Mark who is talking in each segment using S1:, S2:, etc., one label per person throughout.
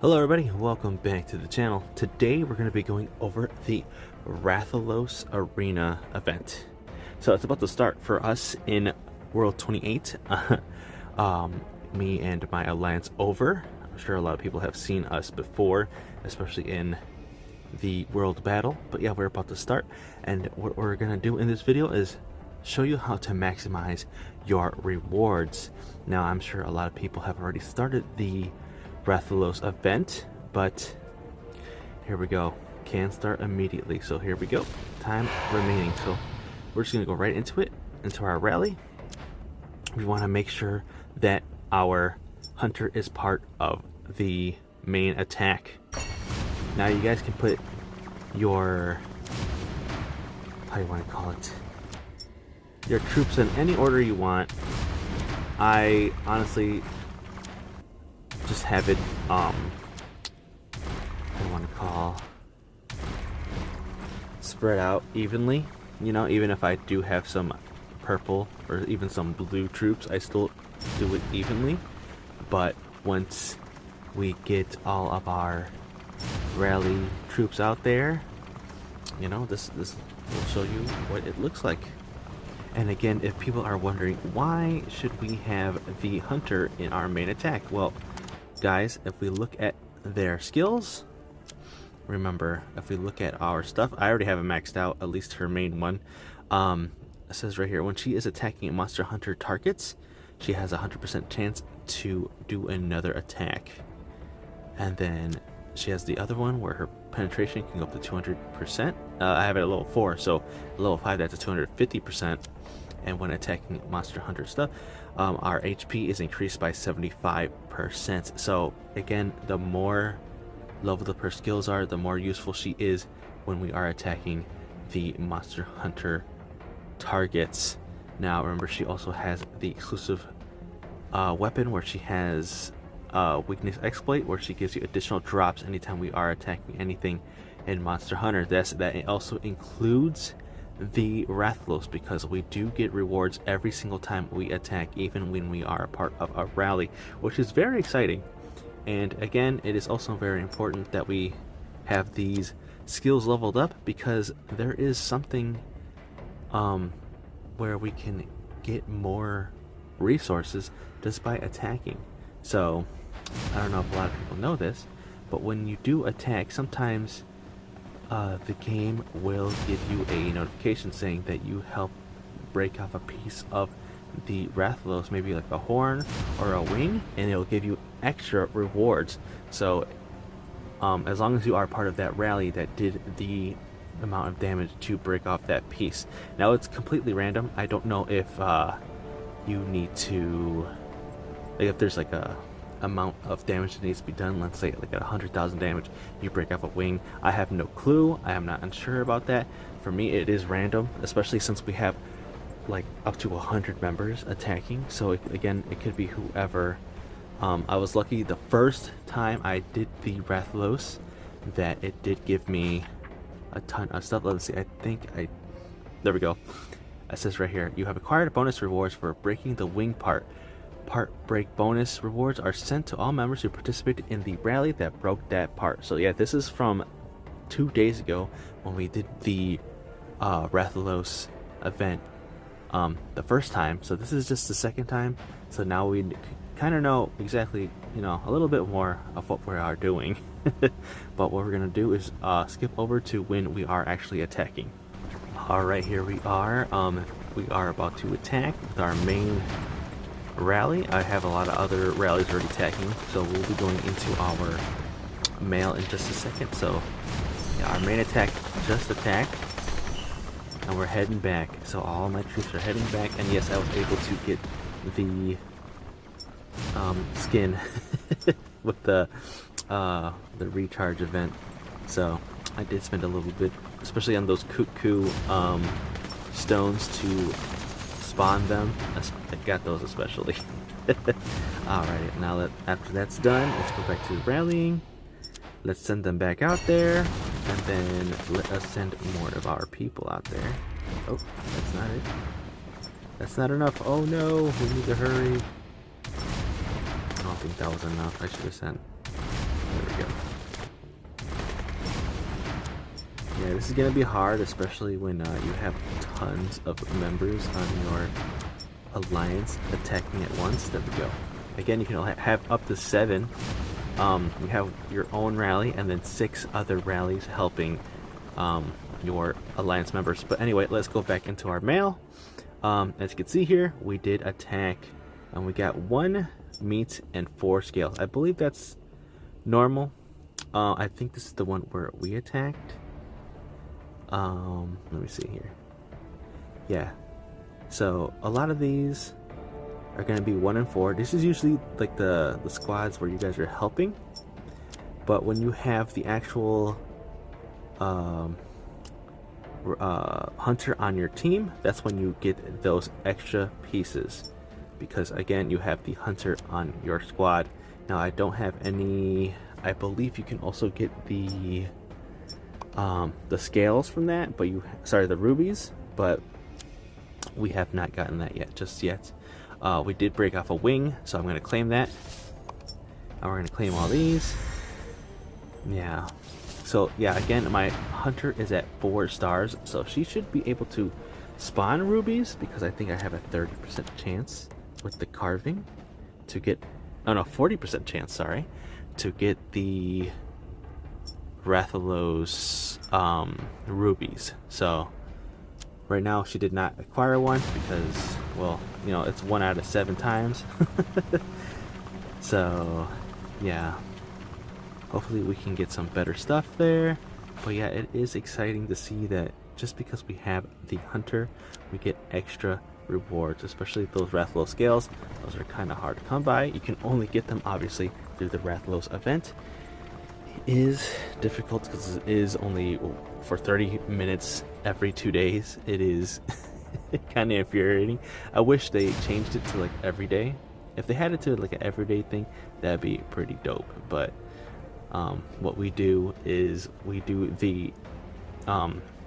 S1: Hello everybody, welcome back to the channel. Today we're going to be going over the RATHALOS Arena event. So it's about to start for us in World 28. Me and my alliance over. I'm sure a lot of people have seen us before, especially in the world battle. But yeah, we're about to start, and what we're going to do in this video is show you how to maximize your rewards. Now I'm sure a lot of people have already started the RATHALOS event, but here we go. Can start immediately. So here we go. Time remaining. So we're just gonna go right into it, into our rally. We want to make sure that our hunter is part of the main attack. Now you guys can put your, how do you want to call it, your troops in any order you want. I honestly just have it, I want to call, spread out evenly. You know, even if I do have some purple or even some blue troops, I still do it evenly. But once we get all of our rally troops out there, you know, this will show you what it looks like. And again, if people are wondering, why should we have the hunter in our main attack? Well, guys, if we look at their skills, remember, if we look at our stuff, I already have it maxed out, at least her main one. It says right here, when she is attacking monster hunter targets, she has a 100% chance to do another attack. And then she has the other one where her penetration can go up to 200%. I have it at level 4, so level 5 that's a 250%. And when attacking monster hunter stuff, our HP is increased by 75%. So again, the more leveled up her skills are, the more useful she is when we are attacking the monster hunter targets. Now remember, she also has the exclusive weapon where she has weakness exploit, where she gives you additional drops anytime we are attacking anything in monster hunter. That also includes the RATHALOS, because we do get rewards every single time we attack, even when we are a part of a rally, which is very exciting. And again, it is also very important that we have these skills leveled up, because there is something where we can get more resources just by attacking. So I don't know if a lot of people know this, but when you do attack, sometimes the game will give you a notification saying that you help break off a piece of the RATHALOS, maybe like a horn or a wing, and it'll give you extra rewards. So as long as you are part of that rally that did the amount of damage to break off that piece. Now it's completely random. I don't know if you need to, like, if there's like a amount of damage that needs to be done. Let's say like at 100,000 damage you break off a wing. I have no clue. I am not unsure about that. For me, it is random, especially since we have like up to 100 members attacking. So again, it could be whoever. I was lucky the first time I did the RATHALOS that it did give me a ton of stuff. Let's see, I think there we go. It says right here, you have acquired bonus rewards for breaking the wing part. Part break bonus rewards are sent to all members who participated in the rally that broke that part. So yeah, this is from 2 days ago when we did the RATHALOS event the first time. So this is just the second time. So now we kind of know exactly, you know, a little bit more of what we are doing. But what we're gonna do is skip over to when we are actually attacking. All right, here we are. We are about to attack with our main rally. I have a lot of other rallies already attacking, so we'll be going into our mail in just a second. So yeah, our main attack just attacked, and we're heading back. So all my troops are heading back, and yes, I was able to get the skin with the recharge event. So I did spend a little bit, especially on those cuckoo stones to spawn them. I got those especially. Alright, now that after that's done, let's go back to rallying. Let's send them back out there, and then let us send more of our people out there. Oh, that's not it. That's not enough. Oh no, we need to hurry. I don't think that was enough. I should have sent There we go. Yeah, this is going to be hard, especially when you have tons of members on your alliance attacking at once. There we go. Again, you can have up to 7. You have your own rally and then 6 other rallies helping your alliance members. But anyway, let's go back into our mail. As you can see here, we did attack and we got 1 meat and 4 scales. I believe that's normal. I think this is the one where we attacked. Let me see here. Yeah, so a lot of these are going to be 1 and 4. This is usually like the squads where you guys are helping, but when you have the actual hunter on your team, that's when you get those extra pieces, because again, you have the hunter on your squad. Now I don't have any. I believe you can also get the scales from that, but the rubies, but we have not gotten that just yet. We did break off a wing, so I'm going to claim that, and we're going to claim all these. Yeah, so yeah, again, my hunter is at 4 stars, so she should be able to spawn rubies, because I think I have a 30% chance with the carving to get, oh no, 40% chance, sorry, to get the RATHALOS rubies. So right now she did not acquire one because, well, you know, it's 1 out of 7 times. So yeah, hopefully we can get some better stuff there. But yeah, it is exciting to see that just because we have the hunter, we get extra rewards, especially those RATHALOS scales. Those are kind of hard to come by. You can only get them obviously through the RATHALOS event. Is difficult because it is only for 30 minutes every 2 days. It is kind of infuriating. I wish they changed it to like every day. If they had it to like an everyday thing, that'd be pretty dope. But what we do is we do the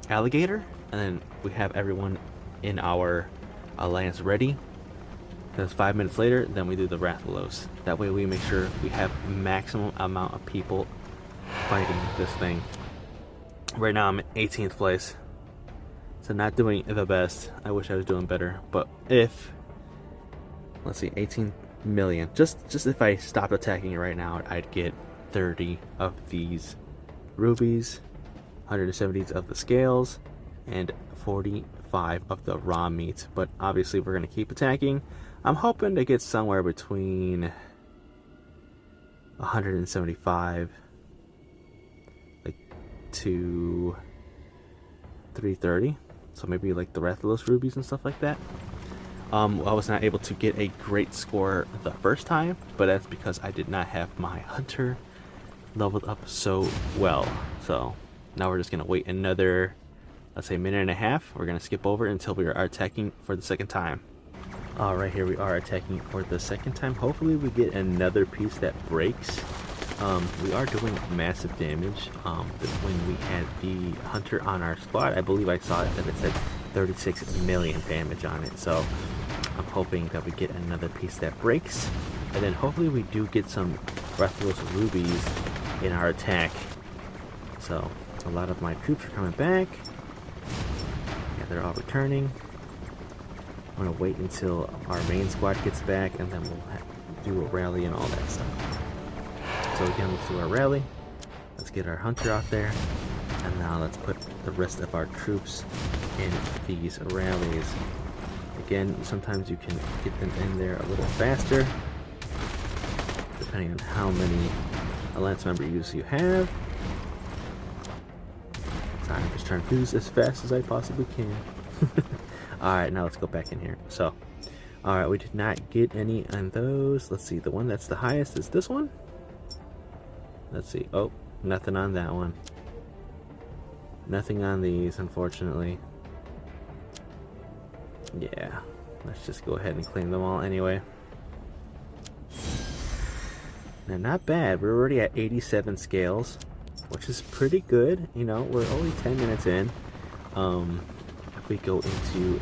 S1: alligator, and then we have everyone in our alliance ready, because 5 minutes later then we do the RATHALOS. That way we make sure we have maximum amount of people fighting this thing. Right now I'm in 18th place, so not doing the best. I wish I was doing better, but if, let's see, 18 million, just if I stopped attacking it right now, I'd get 30 of these rubies, 170 of the scales, and 45 of the raw meat. But obviously we're going to keep attacking. I'm hoping to get somewhere between 175 to 330, so maybe like the RATHALOS rubies and stuff like that. I was not able to get a great score the first time, but that's because I did not have my hunter leveled up so well. So now we're just gonna wait another, let's say, minute and a half. We're gonna skip over until we are attacking for the second time. Alright, here we are attacking for the second time. Hopefully we get another piece that breaks. We are doing massive damage. When we had the hunter on our squad, I believe I saw it that it said 36 million damage on it. So I'm hoping that we get another piece that breaks, and then hopefully we do get some RATHALOS rubies in our attack. So a lot of my troops are coming back. Yeah, they're all returning. I'm gonna wait until our main squad gets back, and then we'll do a rally and all that stuff. So again, let's do our rally. Let's get our hunter out there, and now let's put the rest of our troops in these rallies. Again, sometimes you can get them in there a little faster, depending on how many alliance members you have. Sorry, I'm just trying to do this as fast as I possibly can. Alright, now let's go back in here. So, alright, we did not get any on those. Let's see, the one that's the highest is this one. Let's see. Oh, nothing on that one. Nothing on these, unfortunately. Yeah, let's just go ahead and claim them all anyway. Now, not bad. We're already at 87 scales, which is pretty good. You know, we're only 10 minutes in. If we go into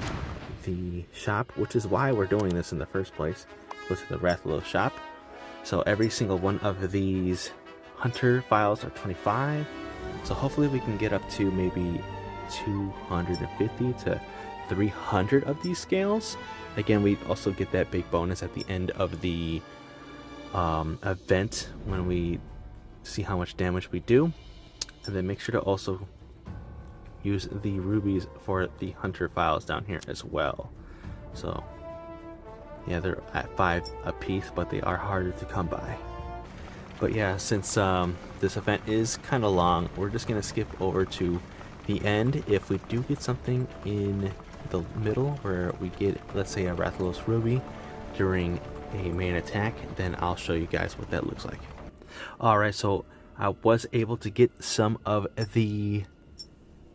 S1: the shop, which is why we're doing this in the first place, go to the RATHALOS shop. So every single one of these hunter files are 25. So hopefully we can get up to maybe 250 to 300 of these scales. Again, we also get that big bonus at the end of the event when we see how much damage we do. And then make sure to also use the rubies for the hunter files down here as well. So yeah, they're at 5 a piece, but they are harder to come by. But yeah, since this event is kind of long, we're just gonna skip over to the end. If we do get something in the middle where we get, let's say, a Rathalos ruby during a main attack, then I'll show you guys what that looks like. Alright, so I was able to get some of the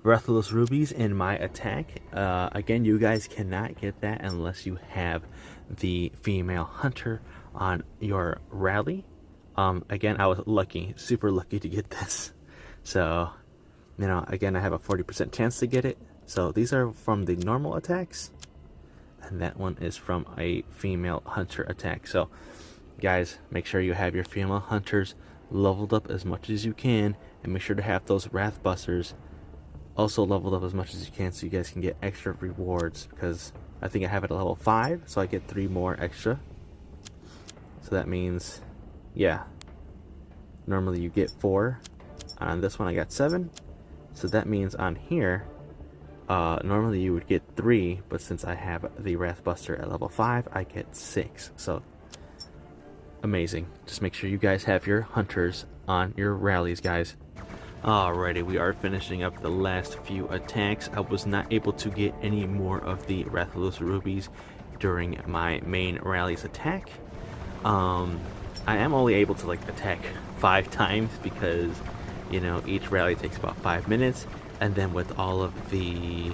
S1: Rathalos rubies in my attack. Again, you guys cannot get that unless you have the female hunter on your rally. Again, I was lucky, super lucky to get this. So, you know, again, I have a 40% chance to get it. So these are from the normal attacks, and that one is from a female hunter attack. So guys, make sure you have your female hunters leveled up as much as you can, and make sure to have those wrath busters also leveled up as much as you can, so you guys can get extra rewards, because I think I have it at level 5, so I get 3 more extra. So that means, yeah, normally you get 4. On this one I got 7, so that means on here normally you would get 3, but since I have the Wrathbuster at level 5, I get 6. So amazing. Just make sure you guys have your hunters on your rallies, guys. Alrighty, we are finishing up the last few attacks. I was not able to get any more of the Rathalos rubies during my main rally's attack. I am only able to like attack 5 times because, you know, each rally takes about 5 minutes. And then with all of the...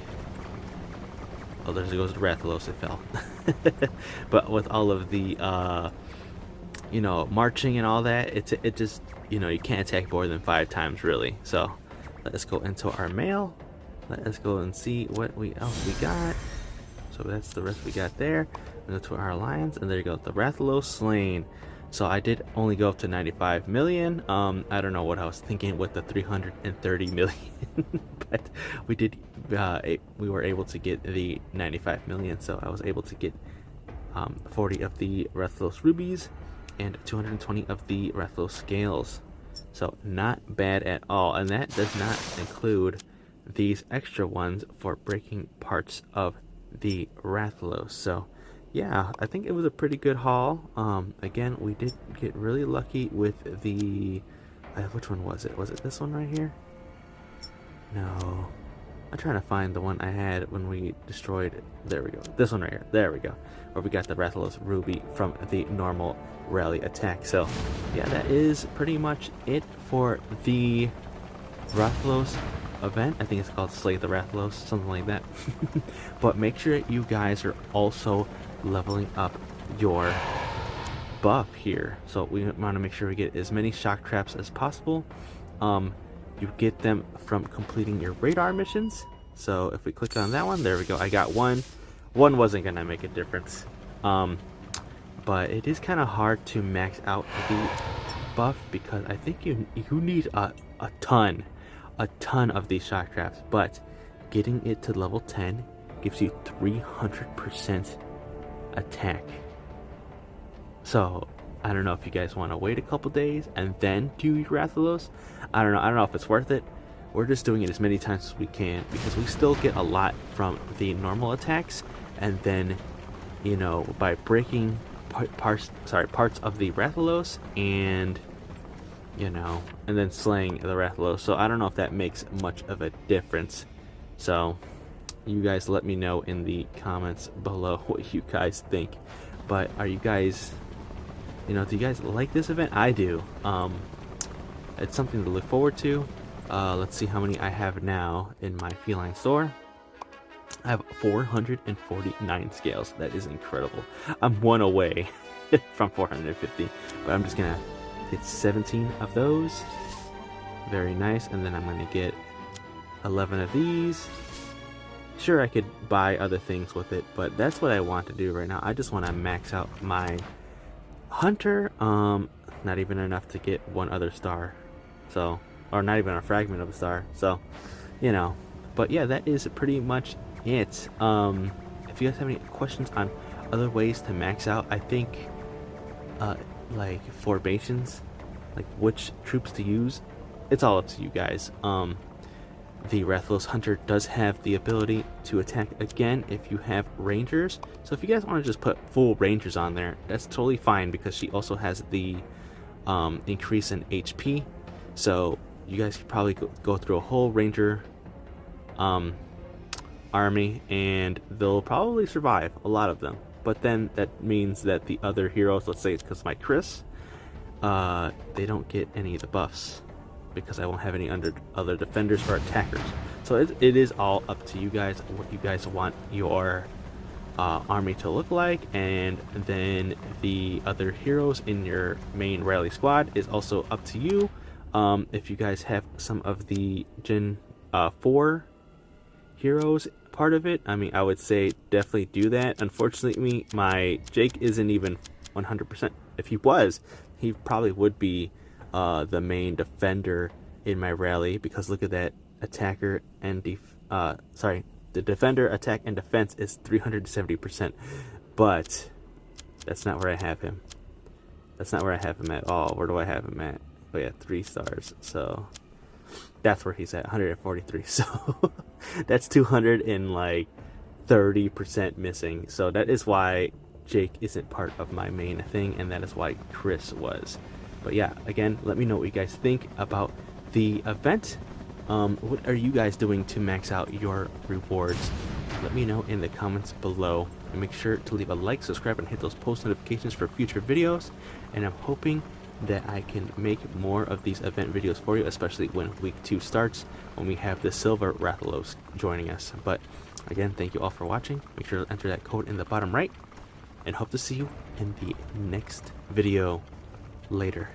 S1: oh, there goes the Rathalos, it fell. But with all of the, you know, marching and all that, it just, you know, you can't attack more than 5 times, really. So, let's go into our mail. Let us go and see what else we got. So that's the rest we got there. Go to our alliance, and there you go, the Rathalos slain. So I did only go up to 95 million. I don't know what I was thinking with the 330 million, but we did. We were able to get the 95 million. So I was able to get 40 of the Rathalos rubies and 220 of the Rathalos scales. So not bad at all, and that does not include these extra ones for breaking parts of the Rathalos. So yeah, I think it was a pretty good haul. Again, we did get really lucky with the... which one was it? Was it this one right here? No. I'm trying to find the one I had when we destroyed it. There we go. This one right here. There we go. Where we got the Rathalos ruby from the normal rally attack. So, yeah, that is pretty much it for the Rathalos event. I think it's called Slay the Rathalos, something like that. But make sure you guys are also leveling up your buff here. So we want to make sure we get as many shock traps as possible. You get them from completing your radar missions. So if we click on that one, there we go. I got one. One wasn't gonna make a difference, but it is kind of hard to max out the buff because I think you need a ton of these shock traps. But getting it to level 10 gives you 300% attack. So I don't know if you guys want to wait a couple days and then do your Rathalos. I don't know if it's worth it. We're just doing it as many times as we can because we still get a lot from the normal attacks, and then, you know, by breaking parts of the Rathalos, and, you know, and then slaying the Rathalos. So I don't know if that makes much of a difference. So you guys let me know in the comments below what you guys think. But are you guys, you know, do you guys like this event? I do. It's something to look forward to. Let's see how many I have now in my feline store. I have 449 scales. That is incredible. I'm one away from 450, but I'm just gonna get 17 of those. Very nice. And then I'm gonna get 11 of these. Sure, I could buy other things with it, but that's what I want to do right now. I just want to max out my Hunter, not even enough to get one other star. So, or not even a fragment of a star. So, you know. But yeah, that is pretty much it. If you guys have any questions on other ways to max out, I think, like formations, like which troops to use, it's all up to you guys. The Rathalos Hunter does have the ability to attack again if you have Rangers. So if you guys want to just put full Rangers on there, that's totally fine, because she also has the increase in HP. So you guys could probably go through a whole Ranger army, and they'll probably survive, a lot of them. But then that means that the other heroes, let's say it's because my Chris, they don't get any of the buffs, because I won't have any other defenders or attackers. So it is all up to you guys what you guys want your army to look like. And then the other heroes in your main rally squad is also up to you. If you guys have some of the Gen 4 heroes part of it, I mean, I would say definitely do that. Unfortunately, my Jake isn't even 100%. If he was, he probably would be the main defender in my rally, because look at that, attacker and the defender, attack, and defense is 370%. But that's not where I have him. That's not where I have him at all. Where do I have him at? Oh yeah, 3 stars. So that's where he's at, 143. So that's 230% missing. So that is why Jake isn't part of my main thing, and that is why Chris was. But yeah, again, let me know what you guys think about the event. What are you guys doing to max out your rewards? Let me know in the comments below, and make sure to leave a like, subscribe, and hit those post notifications for future videos. And I'm hoping that I can make more of these event videos for you, especially when week 2 starts, when we have the silver Rathalos joining us. But again, thank you all for watching. Make sure to enter that code in the bottom right, and hope to see you in the next video. Later.